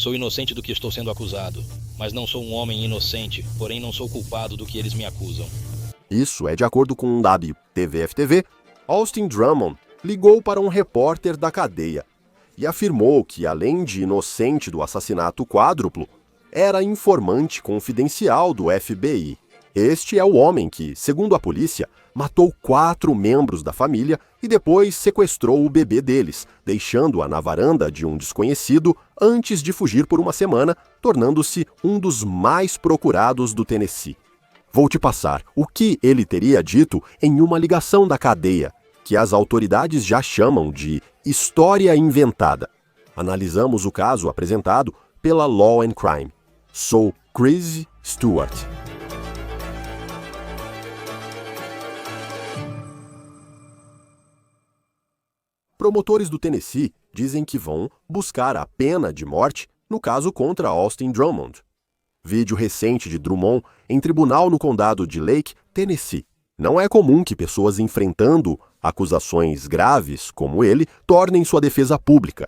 Sou inocente do que estou sendo acusado, mas não sou um homem inocente, porém não sou culpado do que eles me acusam. Isso é de acordo com um WTVF-TV. Austin Drummond ligou para um repórter da cadeia e afirmou que, além de inocente do assassinato quádruplo, era informante confidencial do FBI. Este é o homem que, segundo a polícia, matou 4 membros da família e depois sequestrou o bebê deles, deixando-a na varanda de um desconhecido antes de fugir por uma semana, tornando-se um dos mais procurados do Tennessee. Vou te passar o que ele teria dito em uma ligação da cadeia, que as autoridades já chamam de história inventada. Analisamos o caso apresentado pela Law and Crime. Sou Chris Stewart. Promotores do Tennessee dizem que vão buscar a pena de morte no caso contra Austin Drummond. Vídeo recente de Drummond em tribunal no condado de Lake, Tennessee. Não é comum que pessoas enfrentando acusações graves como ele tornem sua defesa pública.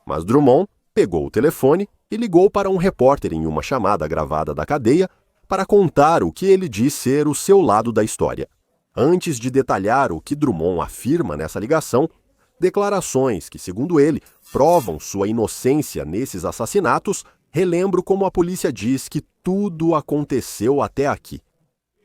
Mas Drummond pegou o telefone e ligou para um repórter em uma chamada gravada da cadeia para contar o que ele diz ser o seu lado da história. Antes de detalhar o que Drummond afirma nessa ligação, declarações que, segundo ele, provam sua inocência nesses assassinatos, relembro como a polícia diz que tudo aconteceu até aqui.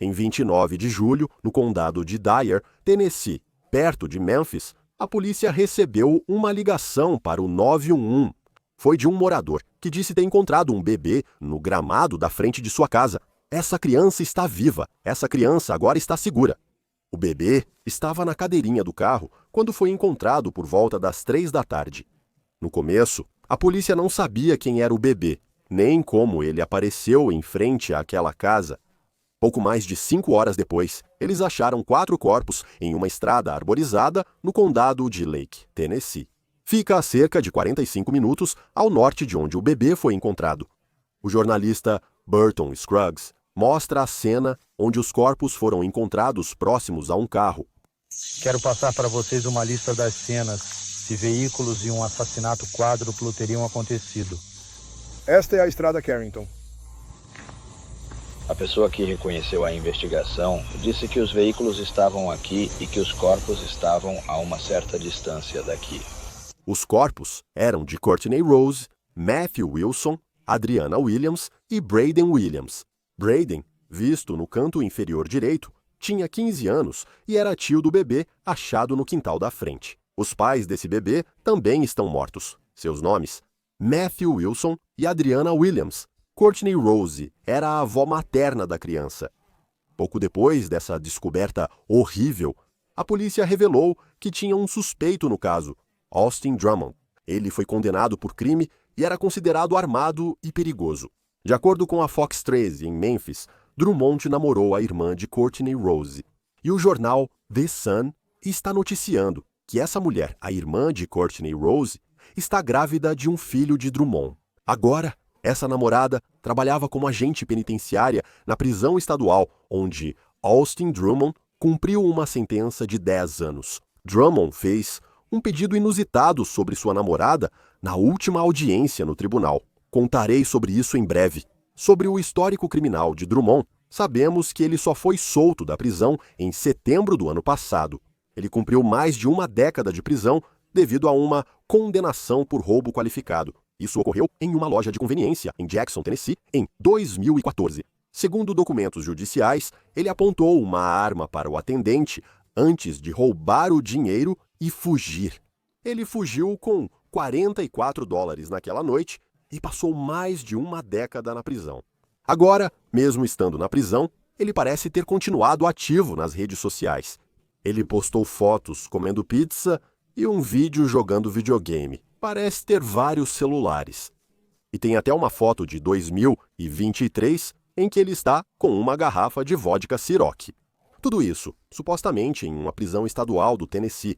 Em 29 de julho, no condado de Dyer, Tennessee, perto de Memphis, a polícia recebeu uma ligação para o 911. Foi de um morador que disse ter encontrado um bebê no gramado da frente de sua casa. Essa criança está viva, essa criança agora está segura. O bebê estava na cadeirinha do carro quando foi encontrado por volta das 3 da tarde. No começo, a polícia não sabia quem era o bebê, nem como ele apareceu em frente àquela casa. Pouco mais de 5 horas depois, eles acharam 4 corpos em uma estrada arborizada no condado de Lake, Tennessee. Fica a cerca de 45 minutos ao norte de onde o bebê foi encontrado. O jornalista Burton Scruggs mostra a cena onde os corpos foram encontrados próximos a um carro. Quero passar para vocês uma lista das cenas se veículos e um assassinato quádruplo teriam acontecido. Esta é a estrada Carrington. A pessoa que reconheceu a investigação disse que os veículos estavam aqui e que os corpos estavam a uma certa distância daqui. Os corpos eram de Courtney Rose, Matthew Wilson, Adriana Williams e Braden Williams. Braden, visto no canto inferior direito, tinha 15 anos e era tio do bebê achado no quintal da frente. Os pais desse bebê também estão mortos. Seus nomes: Matthew Wilson e Adriana Williams. Courtney Rose era a avó materna da criança. Pouco depois dessa descoberta horrível, a polícia revelou que tinha um suspeito no caso, Austin Drummond. Ele foi condenado por crime e era considerado armado e perigoso. De acordo com a Fox 13, em Memphis, Drummond namorou a irmã de Courtney Rose. E o jornal The Sun está noticiando que essa mulher, a irmã de Courtney Rose, está grávida de um filho de Drummond. Agora, essa namorada trabalhava como agente penitenciária na prisão estadual, onde Austin Drummond cumpriu uma sentença de 10 anos. Drummond fez um pedido inusitado sobre sua namorada na última audiência no tribunal. Contarei sobre isso em breve. Sobre o histórico criminal de Drummond, sabemos que ele só foi solto da prisão em setembro do ano passado. Ele cumpriu mais de uma década de prisão devido a uma condenação por roubo qualificado. Isso ocorreu em uma loja de conveniência em Jackson, Tennessee, em 2014. Segundo documentos judiciais, ele apontou uma arma para o atendente antes de roubar o dinheiro e fugir. Ele fugiu com $44 naquela noite e passou mais de uma década na prisão. Agora, mesmo estando na prisão, ele parece ter continuado ativo nas redes sociais. Ele postou fotos comendo pizza e um vídeo jogando videogame. Parece ter vários celulares. E tem até uma foto de 2023 em que ele está com uma garrafa de vodka Ciroc. Tudo isso, supostamente, em uma prisão estadual do Tennessee.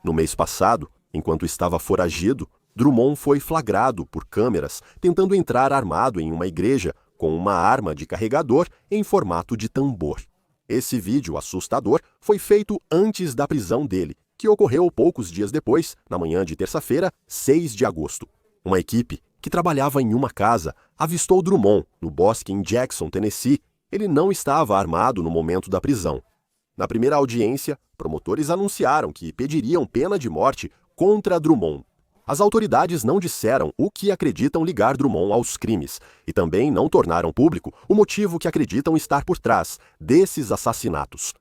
No mês passado, enquanto estava foragido, Drummond foi flagrado por câmeras tentando entrar armado em uma igreja com uma arma de carregador em formato de tambor. Esse vídeo assustador foi feito antes da prisão dele, que ocorreu poucos dias depois, na manhã de terça-feira, 6 de agosto. Uma equipe que trabalhava em uma casa, avistou Drummond, no bosque em Jackson, Tennessee. Ele não estava armado no momento da prisão. Na primeira audiência, promotores anunciaram que pediriam pena de morte contra Drummond. As autoridades não disseram o que acreditam ligar Drummond aos crimes e também não tornaram público o motivo que acreditam estar por trás desses assassinatos.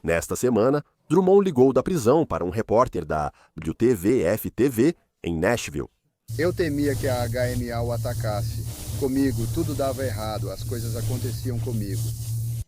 Nesta semana, Drummond ligou da prisão para um repórter da WTVF-TV em Nashville. Eu temia que a HMA o atacasse. Comigo, tudo dava errado, as coisas aconteciam comigo.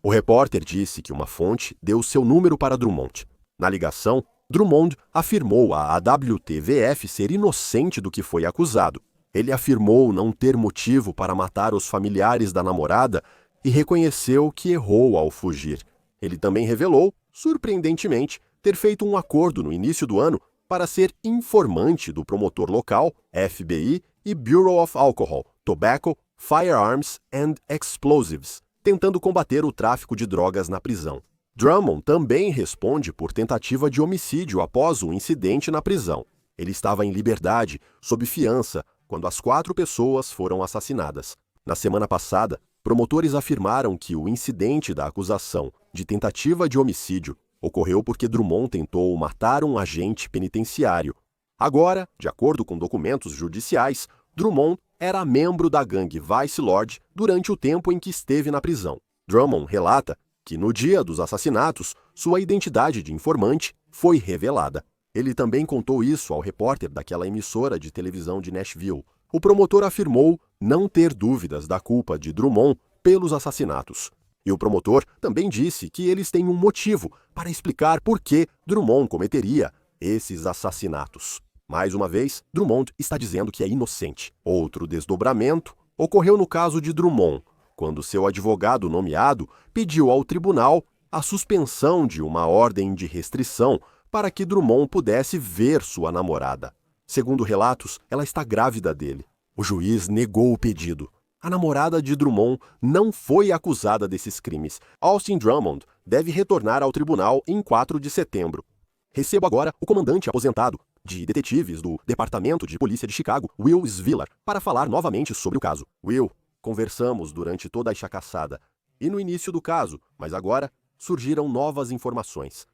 O repórter disse que uma fonte deu seu número para Drummond. Na ligação, Drummond afirmou à WTVF ser inocente do que foi acusado. Ele afirmou não ter motivo para matar os familiares da namorada e reconheceu que errou ao fugir. Ele também revelou, surpreendentemente, ter feito um acordo no início do ano para ser informante do promotor local, FBI e Bureau of Alcohol, Tobacco, Firearms and Explosives, tentando combater o tráfico de drogas na prisão. Drummond também responde por tentativa de homicídio após um incidente na prisão. Ele estava em liberdade, sob fiança, quando as 4 pessoas foram assassinadas. Na semana passada, promotores afirmaram que o incidente da acusação de tentativa de homicídio ocorreu porque Drummond tentou matar um agente penitenciário. Agora, de acordo com documentos judiciais, Drummond era membro da gangue Vice Lord durante o tempo em que esteve na prisão. Drummond relata que no dia dos assassinatos, sua identidade de informante foi revelada. Ele também contou isso ao repórter daquela emissora de televisão de Nashville. O promotor afirmou não ter dúvidas da culpa de Drummond pelos assassinatos. E o promotor também disse que eles têm um motivo para explicar por que Drummond cometeria esses assassinatos. Mais uma vez, Drummond está dizendo que é inocente. Outro desdobramento ocorreu no caso de Drummond, quando seu advogado nomeado pediu ao tribunal a suspensão de uma ordem de restrição para que Drummond pudesse ver sua namorada. Segundo relatos, ela está grávida dele. O juiz negou o pedido. A namorada de Drummond não foi acusada desses crimes. Austin Drummond deve retornar ao tribunal em 4 de setembro. Recebo agora o comandante aposentado de detetives do Departamento de Polícia de Chicago, Will Sviller, para falar novamente sobre o caso. Will, conversamos durante toda a caçada e no início do caso, mas agora surgiram novas informações.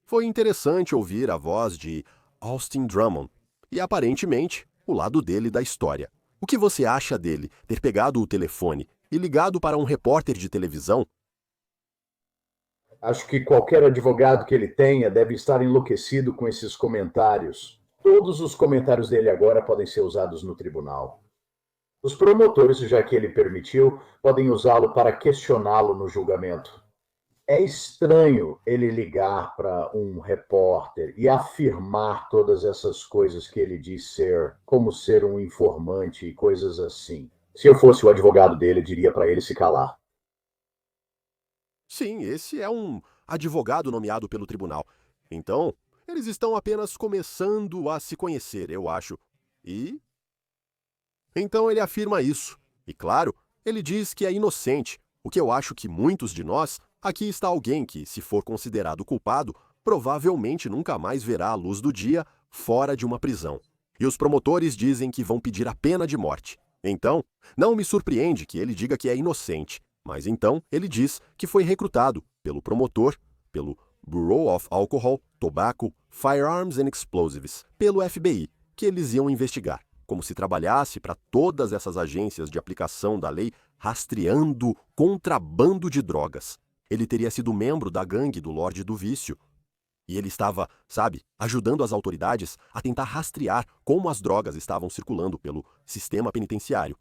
Foi interessante ouvir a voz de Austin Drummond e, aparentemente, o lado dele da história. O que você acha dele ter pegado o telefone e ligado para um repórter de televisão? Acho que qualquer advogado que ele tenha deve estar enlouquecido com esses comentários. Todos os comentários dele agora podem ser usados no tribunal. Os promotores, já que ele permitiu, podem usá-lo para questioná-lo no julgamento. É estranho ele ligar para um repórter e afirmar todas essas coisas que ele diz ser, como ser um informante e coisas assim. Se eu fosse o advogado dele, diria para ele se calar. Sim, esse é um advogado nomeado pelo tribunal. Então, eles estão apenas começando a se conhecer, eu acho. E então ele afirma isso. E claro, ele diz que é inocente, o que eu acho que muitos de nós, aqui está alguém que, se for considerado culpado, provavelmente nunca mais verá a luz do dia fora de uma prisão. E os promotores dizem que vão pedir a pena de morte. Então, não me surpreende que ele diga que é inocente, mas então ele diz que foi recrutado pelo promotor, pelo Bureau of Alcohol, Tobacco, Firearms and Explosives, pelo FBI, que eles iam investigar. Como se trabalhasse para todas essas agências de aplicação da lei rastreando contrabando de drogas. Ele teria sido membro da gangue do Lorde do Vício. E ele estava, ajudando as autoridades a tentar rastrear como as drogas estavam circulando pelo sistema penitenciário.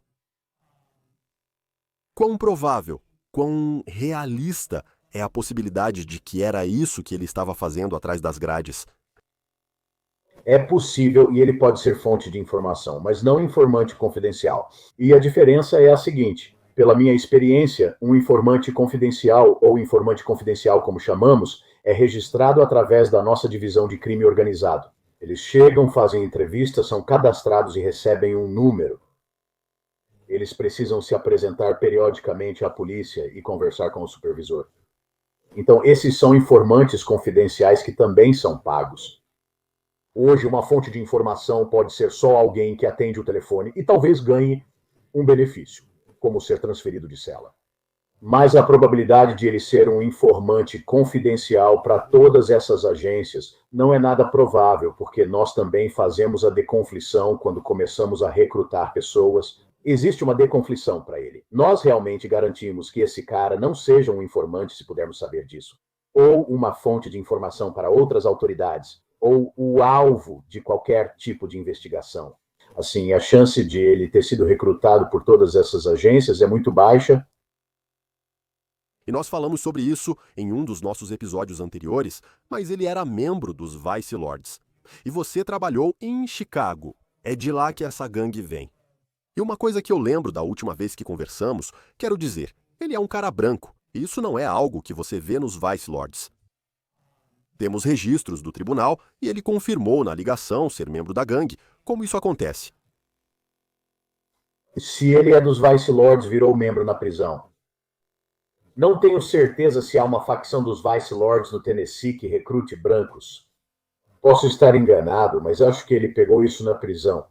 Quão provável, quão realista é a possibilidade de que era isso que ele estava fazendo atrás das grades? É possível e ele pode ser fonte de informação, mas não informante confidencial. E a diferença é a seguinte: pela minha experiência, um informante confidencial, ou informante confidencial como chamamos, é registrado através da nossa divisão de crime organizado. Eles chegam, fazem entrevistas, são cadastrados e recebem um número. Eles precisam se apresentar periodicamente à polícia e conversar com o supervisor. Então, esses são informantes confidenciais que também são pagos. Hoje, uma fonte de informação pode ser só alguém que atende o telefone e talvez ganhe um benefício, como ser transferido de cela. Mas a probabilidade de ele ser um informante confidencial para todas essas agências não é nada provável, porque nós também fazemos a deconflição quando começamos a recrutar pessoas. Existe uma deconflição para ele. Nós realmente garantimos que esse cara não seja um informante, se pudermos saber disso, ou uma fonte de informação para outras autoridades, ou o alvo de qualquer tipo de investigação. Assim, a chance de ele ter sido recrutado por todas essas agências é muito baixa. E nós falamos sobre isso em um dos nossos episódios anteriores, mas ele era membro dos Vice Lords. E você trabalhou em Chicago. É de lá que essa gangue vem. E uma coisa que eu lembro da última vez que conversamos, quero dizer, ele é um cara branco. E isso não é algo que você vê nos Vice Lords. Temos registros do tribunal e ele confirmou na ligação ser membro da gangue. Como isso acontece? Se ele é dos Vice Lords, virou membro na prisão. Não tenho certeza se há uma facção dos Vice Lords no Tennessee que recrute brancos. Posso estar enganado, mas acho que ele pegou isso na prisão.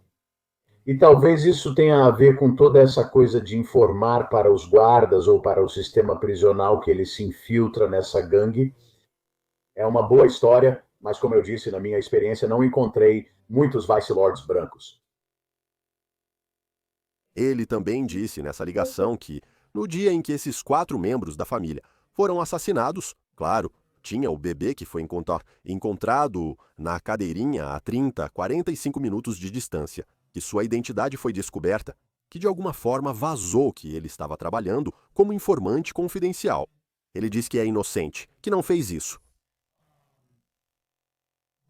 E talvez isso tenha a ver com toda essa coisa de informar para os guardas ou para o sistema prisional que ele se infiltra nessa gangue. É uma boa história, mas como eu disse, na minha experiência, não encontrei muitos Vice Lords brancos. Ele também disse nessa ligação que, no dia em que esses 4 membros da família foram assassinados, claro, tinha o bebê que foi encontrado na cadeirinha a 30, 45 minutos de distância, que sua identidade foi descoberta, que de alguma forma vazou que ele estava trabalhando como informante confidencial. Ele diz que é inocente, que não fez isso.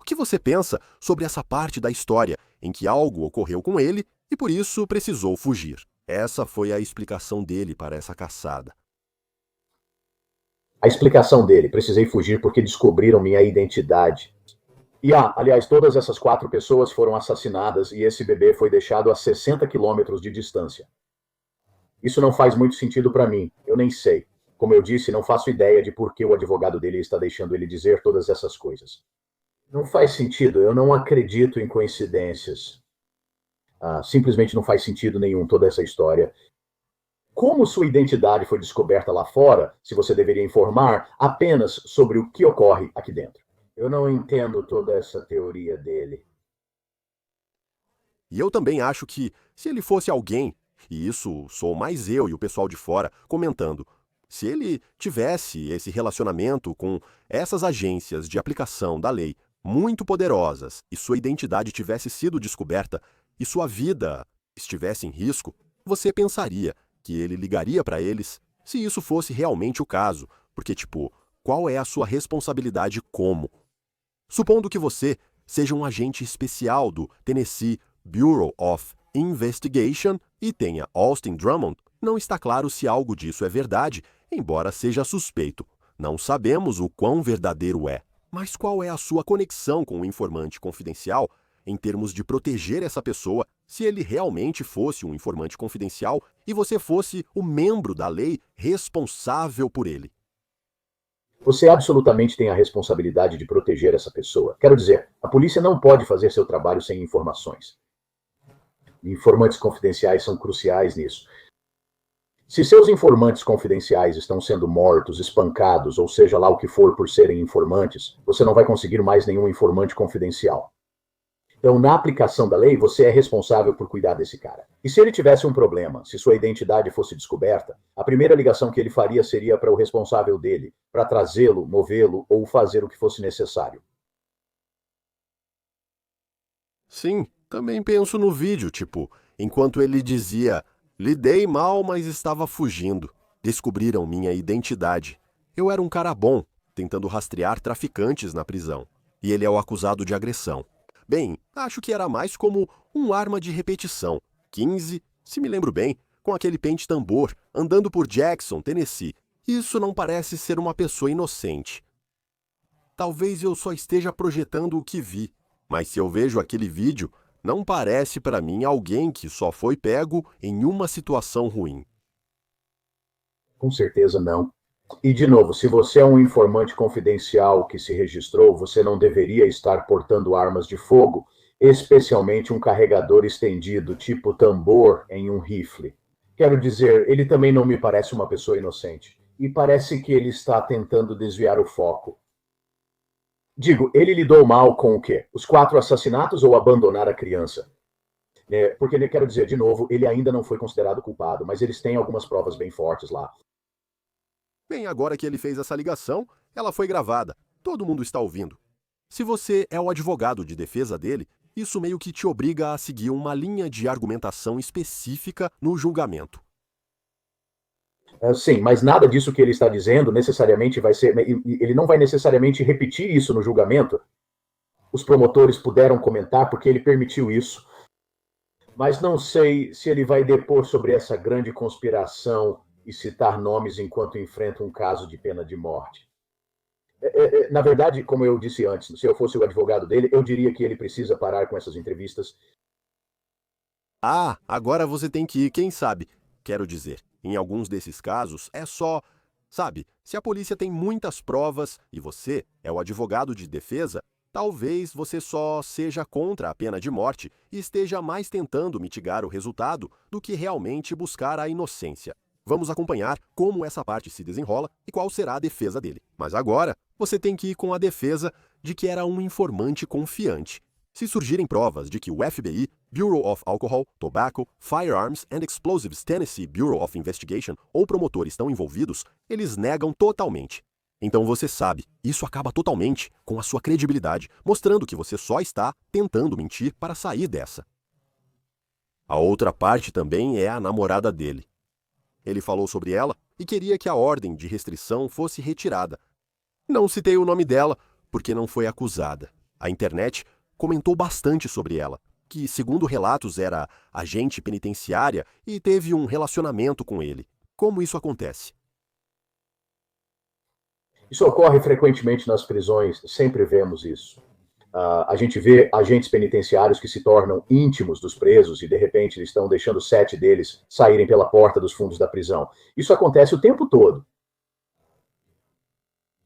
O que você pensa sobre essa parte da história em que algo ocorreu com ele e por isso precisou fugir? Essa foi a explicação dele para essa caçada. A explicação dele: precisei fugir porque descobriram minha identidade. E aliás, todas essas 4 pessoas foram assassinadas e esse bebê foi deixado a 60 quilômetros de distância. Isso não faz muito sentido para mim, eu nem sei. Como eu disse, não faço ideia de por que o advogado dele está deixando ele dizer todas essas coisas. Não faz sentido, eu não acredito em coincidências. Simplesmente não faz sentido nenhum toda essa história. Como sua identidade foi descoberta lá fora, se você deveria informar apenas sobre o que ocorre aqui dentro? Eu não entendo toda essa teoria dele. E eu também acho que, se ele fosse alguém, e isso sou mais eu e o pessoal de fora comentando, se ele tivesse esse relacionamento com essas agências de aplicação da lei muito poderosas e sua identidade tivesse sido descoberta e sua vida estivesse em risco, você pensaria que ele ligaria para eles se isso fosse realmente o caso, porque, qual é a sua responsabilidade como? Supondo que você seja um agente especial do Tennessee Bureau of Investigation e tenha Austin Drummond, não está claro se algo disso é verdade, embora seja suspeito. Não sabemos o quão verdadeiro é. Mas qual é a sua conexão com o informante confidencial em termos de proteger essa pessoa se ele realmente fosse um informante confidencial e você fosse o membro da lei responsável por ele? Você absolutamente tem a responsabilidade de proteger essa pessoa. Quero dizer, a polícia não pode fazer seu trabalho sem informações. Informantes confidenciais são cruciais nisso. Se seus informantes confidenciais estão sendo mortos, espancados, ou seja lá o que for por serem informantes, você não vai conseguir mais nenhum informante confidencial. Então, na aplicação da lei, você é responsável por cuidar desse cara. E se ele tivesse um problema, se sua identidade fosse descoberta, a primeira ligação que ele faria seria para o responsável dele, para trazê-lo, movê-lo ou fazer o que fosse necessário. Sim, também penso no vídeo, enquanto ele dizia: lidei mal, mas estava fugindo. Descobriram minha identidade. Eu era um cara bom, tentando rastrear traficantes na prisão. E ele é o acusado de agressão. Bem, acho que era mais como um arma de repetição. 15, se me lembro bem, com aquele pente tambor, andando por Jackson, Tennessee. Isso não parece ser uma pessoa inocente. Talvez eu só esteja projetando o que vi, mas se eu vejo aquele vídeo, não parece para mim alguém que só foi pego em uma situação ruim. Com certeza não. E, de novo, se você é um informante confidencial que se registrou, você não deveria estar portando armas de fogo, especialmente um carregador estendido, tipo tambor, em um rifle. Quero dizer, ele também não me parece uma pessoa inocente. E parece que ele está tentando desviar o foco. Digo, ele lidou mal com o quê? Os 4 assassinatos ou abandonar a criança? Porque, quero dizer, de novo, ele ainda não foi considerado culpado, mas eles têm algumas provas bem fortes lá. Bem, agora que ele fez essa ligação, ela foi gravada. Todo mundo está ouvindo. Se você é o advogado de defesa dele, isso meio que te obriga a seguir uma linha de argumentação específica no julgamento. Sim, mas nada disso que ele está dizendo necessariamente vai ser. Ele não vai necessariamente repetir isso no julgamento. Os promotores puderam comentar porque ele permitiu isso. Mas não sei se ele vai depor sobre essa grande conspiração e citar nomes enquanto enfrenta um caso de pena de morte. Na verdade, como eu disse antes, se eu fosse o advogado dele, eu diria que ele precisa parar com essas entrevistas. Ah, agora você tem que ir, quem sabe? Quero dizer, em alguns desses casos é só... Sabe, se a polícia tem muitas provas e você é o advogado de defesa, talvez você só seja contra a pena de morte e esteja mais tentando mitigar o resultado do que realmente buscar a inocência. Vamos acompanhar como essa parte se desenrola e qual será a defesa dele. Mas agora, você tem que ir com a defesa de que era um informante confiante. Se surgirem provas de que o FBI, Bureau of Alcohol, Tobacco, Firearms and Explosives Tennessee Bureau of Investigation ou promotor estão envolvidos, eles negam totalmente. Então você sabe, isso acaba totalmente com a sua credibilidade, mostrando que você só está tentando mentir para sair dessa. A outra parte também é a namorada dele. Ele falou sobre ela e queria que a ordem de restrição fosse retirada. Não citei o nome dela, porque não foi acusada. A internet comentou bastante sobre ela, que, segundo relatos, era agente penitenciária e teve um relacionamento com ele. Como isso acontece? Isso ocorre frequentemente nas prisões, sempre vemos isso. A gente vê agentes penitenciários que se tornam íntimos dos presos e, de repente, eles estão deixando 7 deles saírem pela porta dos fundos da prisão. Isso acontece o tempo todo.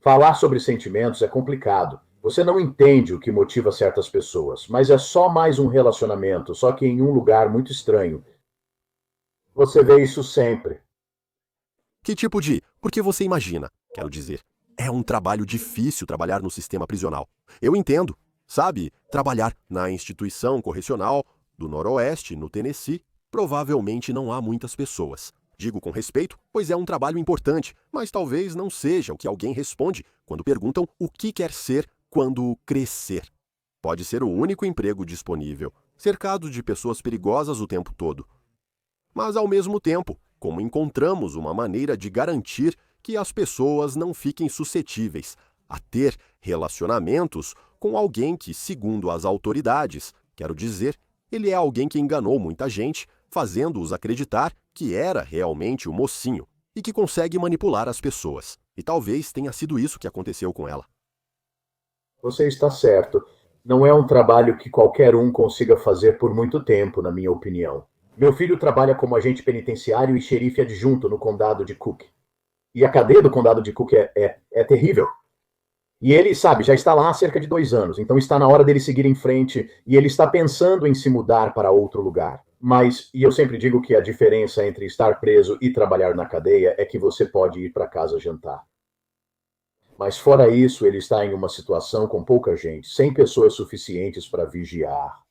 Falar sobre sentimentos é complicado. Você não entende o que motiva certas pessoas, mas é só mais um relacionamento, só que em um lugar muito estranho. Você vê isso sempre. Que tipo de... Porque você imagina, quero dizer, é um trabalho difícil trabalhar no sistema prisional. Eu entendo. Sabe, trabalhar na instituição correcional do Noroeste, no Tennessee, provavelmente não há muitas pessoas. Digo com respeito, pois é um trabalho importante, mas talvez não seja o que alguém responde quando perguntam o que quer ser quando crescer. Pode ser o único emprego disponível, cercado de pessoas perigosas o tempo todo. Mas, ao mesmo tempo, como encontramos uma maneira de garantir que as pessoas não fiquem suscetíveis a ter relacionamentos com alguém que, segundo as autoridades, quero dizer, ele é alguém que enganou muita gente, fazendo-os acreditar que era realmente o mocinho e que consegue manipular as pessoas. E talvez tenha sido isso que aconteceu com ela. Você está certo. Não é um trabalho que qualquer um consiga fazer por muito tempo, na minha opinião. Meu filho trabalha como agente penitenciário e xerife adjunto no condado de Cook. E a cadeia do condado de Cook é terrível. E ele, sabe, já está lá há cerca de 2 anos, então está na hora dele seguir em frente e ele está pensando em se mudar para outro lugar. Mas, e eu sempre digo que a diferença entre estar preso e trabalhar na cadeia é que você pode ir para casa jantar. Mas fora isso, ele está em uma situação com pouca gente, sem pessoas suficientes para vigiar.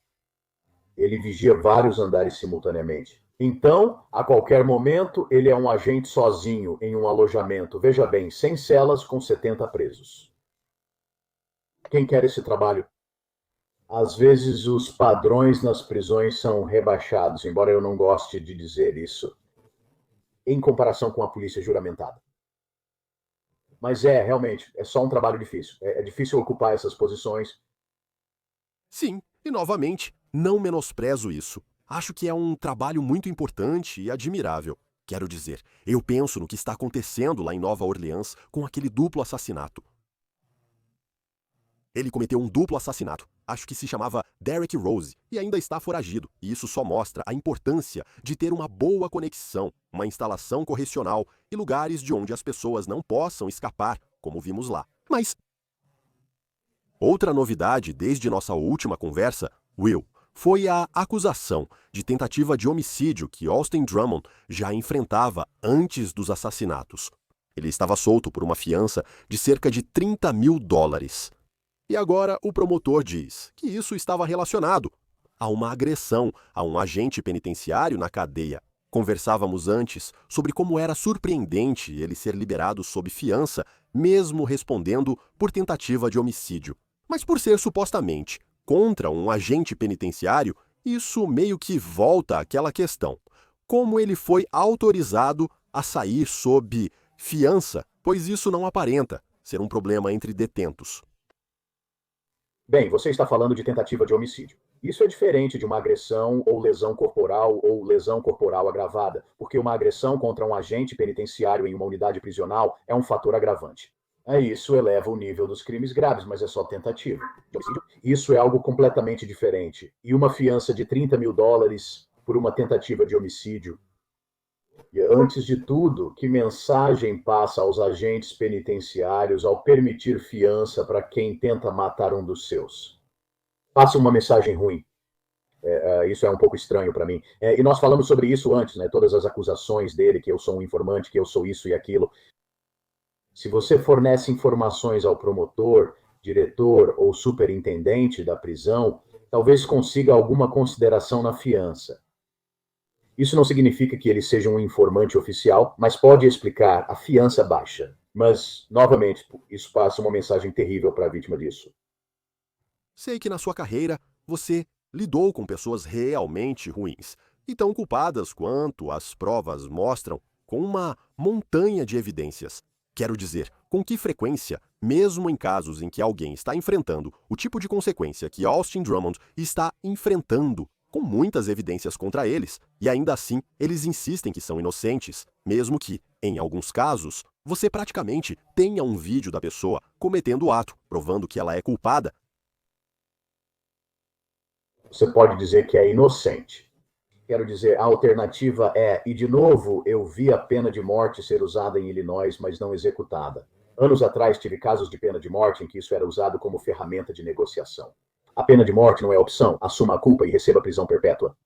Ele vigia vários andares simultaneamente. Então, a qualquer momento, ele é um agente sozinho em um alojamento, veja bem, sem celas com 70 presos. Quem quer esse trabalho? Às vezes os padrões nas prisões são rebaixados, embora eu não goste de dizer isso, em comparação com a polícia juramentada. Mas realmente, é só um trabalho difícil. É difícil ocupar essas posições. Sim, e novamente, não menosprezo isso. Acho que é um trabalho muito importante e admirável. Quero dizer, eu penso no que está acontecendo lá em Nova Orleans com aquele duplo assassinato. Ele cometeu um duplo assassinato. Acho que se chamava Derek Rose e ainda está foragido. E isso só mostra a importância de ter uma boa conexão, uma instalação correcional e lugares de onde as pessoas não possam escapar, como vimos lá. Mas outra novidade desde nossa última conversa, Will, foi a acusação de tentativa de homicídio que Austin Drummond já enfrentava antes dos assassinatos. Ele estava solto por uma fiança de cerca de $30 mil. E agora o promotor diz que isso estava relacionado a uma agressão a um agente penitenciário na cadeia. Conversávamos antes sobre como era surpreendente ele ser liberado sob fiança, mesmo respondendo por tentativa de homicídio. Mas por ser supostamente contra um agente penitenciário, isso meio que volta àquela questão. Como ele foi autorizado a sair sob fiança, pois isso não aparenta ser um problema entre detentos. Bem, você está falando de tentativa de homicídio. Isso é diferente de uma agressão ou lesão corporal agravada, porque uma agressão contra um agente penitenciário em uma unidade prisional é um fator agravante. Isso eleva o nível dos crimes graves, mas é só tentativa de homicídio. Isso é algo completamente diferente. E uma fiança de $30 mil por uma tentativa de homicídio. E antes de tudo, que mensagem passa aos agentes penitenciários ao permitir fiança para quem tenta matar um dos seus? Passa uma mensagem ruim. Isso é um pouco estranho para mim. E nós falamos sobre isso antes, né? Todas as acusações dele, que eu sou um informante, que eu sou isso e aquilo. Se você fornece informações ao promotor, diretor ou superintendente da prisão, talvez consiga alguma consideração na fiança. Isso não significa que ele seja um informante oficial, mas pode explicar a fiança baixa. Mas, novamente, isso passa uma mensagem terrível para a vítima disso. Sei que na sua carreira você lidou com pessoas realmente ruins e tão culpadas quanto as provas mostram, com uma montanha de evidências. Quero dizer, com que frequência, mesmo em casos em que alguém está enfrentando o tipo de consequência que Austin Drummond está enfrentando, com muitas evidências contra eles, e ainda assim eles insistem que são inocentes, mesmo que, em alguns casos, você praticamente tenha um vídeo da pessoa cometendo o ato, provando que ela é culpada. Você pode dizer que é inocente. Quero dizer, a alternativa e de novo, eu vi a pena de morte ser usada em Illinois, mas não executada. Anos atrás tive casos de pena de morte em que isso era usado como ferramenta de negociação. A pena de morte não é opção, assuma a culpa e receba prisão perpétua.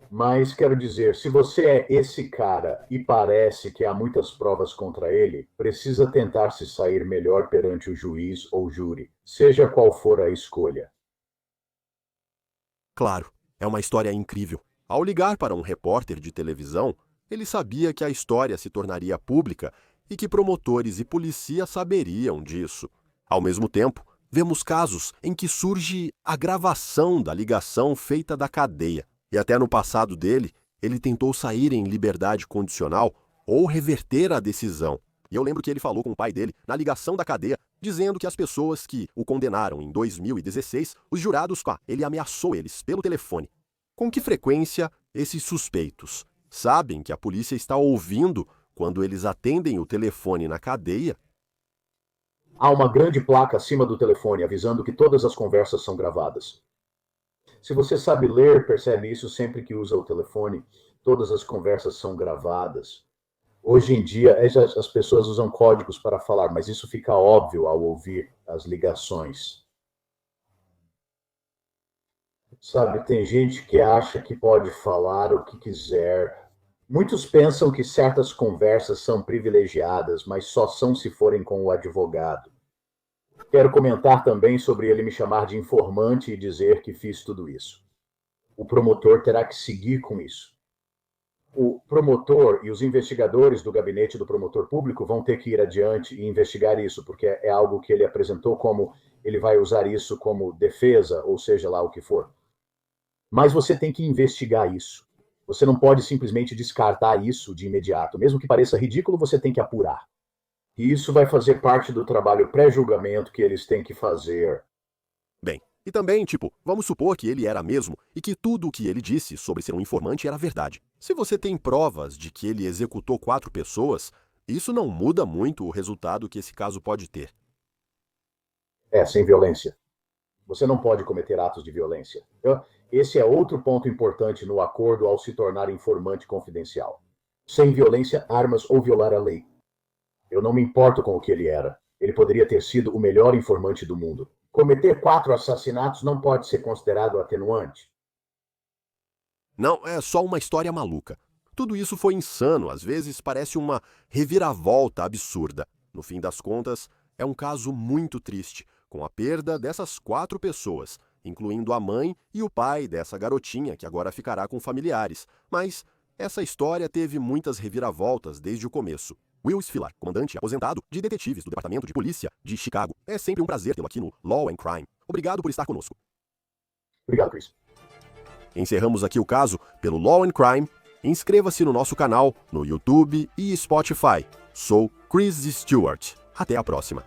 Mas quero dizer, se você é esse cara e parece que há muitas provas contra ele, precisa tentar se sair melhor perante o juiz ou júri, seja qual for a escolha. Claro, é uma história incrível. Ao ligar para um repórter de televisão, ele sabia que a história se tornaria pública e que promotores e polícia saberiam disso. Ao mesmo tempo, vemos casos em que surge a gravação da ligação feita da cadeia. E até no passado dele, ele tentou sair em liberdade condicional ou reverter a decisão. E eu lembro que ele falou com o pai dele na ligação da cadeia, dizendo que as pessoas que o condenaram em 2016, os jurados, ele ameaçou eles pelo telefone. Com que frequência esses suspeitos sabem que a polícia está ouvindo quando eles atendem o telefone na cadeia? Há uma grande placa acima do telefone avisando que todas as conversas são gravadas. Se você sabe ler, percebe isso sempre que usa o telefone. Todas as conversas são gravadas. Hoje em dia, as pessoas usam códigos para falar, mas isso fica óbvio ao ouvir as ligações. Sabe, tem gente que acha que pode falar o que quiser. Muitos pensam que certas conversas são privilegiadas, mas só são se forem com o advogado. Quero comentar também sobre ele me chamar de informante e dizer que fiz tudo isso. O promotor terá que seguir com isso. O promotor e os investigadores do gabinete do promotor público vão ter que ir adiante e investigar isso, porque é algo que ele apresentou como ele vai usar isso como defesa, ou seja lá o que for. Mas você tem que investigar isso. Você não pode simplesmente descartar isso de imediato. Mesmo que pareça ridículo, você tem que apurar. E isso vai fazer parte do trabalho pré-julgamento que eles têm que fazer. Bem, e também, vamos supor que ele era mesmo e que tudo o que ele disse sobre ser um informante era verdade. Se você tem provas de que ele executou 4 pessoas, isso não muda muito o resultado que esse caso pode ter. Sem violência. Você não pode cometer atos de violência. Esse é outro ponto importante no acordo ao se tornar informante confidencial. Sem violência, armas ou violar a lei. Eu não me importo com o que ele era. Ele poderia ter sido o melhor informante do mundo. Cometer 4 assassinatos não pode ser considerado atenuante. Não, é só uma história maluca. Tudo isso foi insano, às vezes parece uma reviravolta absurda. No fim das contas, é um caso muito triste, com a perda dessas 4 pessoas, incluindo a mãe e o pai dessa garotinha que agora ficará com familiares. Mas essa história teve muitas reviravoltas desde o começo. Will Sfilar, comandante aposentado de detetives do Departamento de Polícia de Chicago. É sempre um prazer tê-lo aqui no Law and Crime. Obrigado por estar conosco. Obrigado, Chris. Encerramos aqui o caso pelo Law and Crime. Inscreva-se no nosso canal no YouTube e Spotify. Sou Chris Stewart. Até a próxima.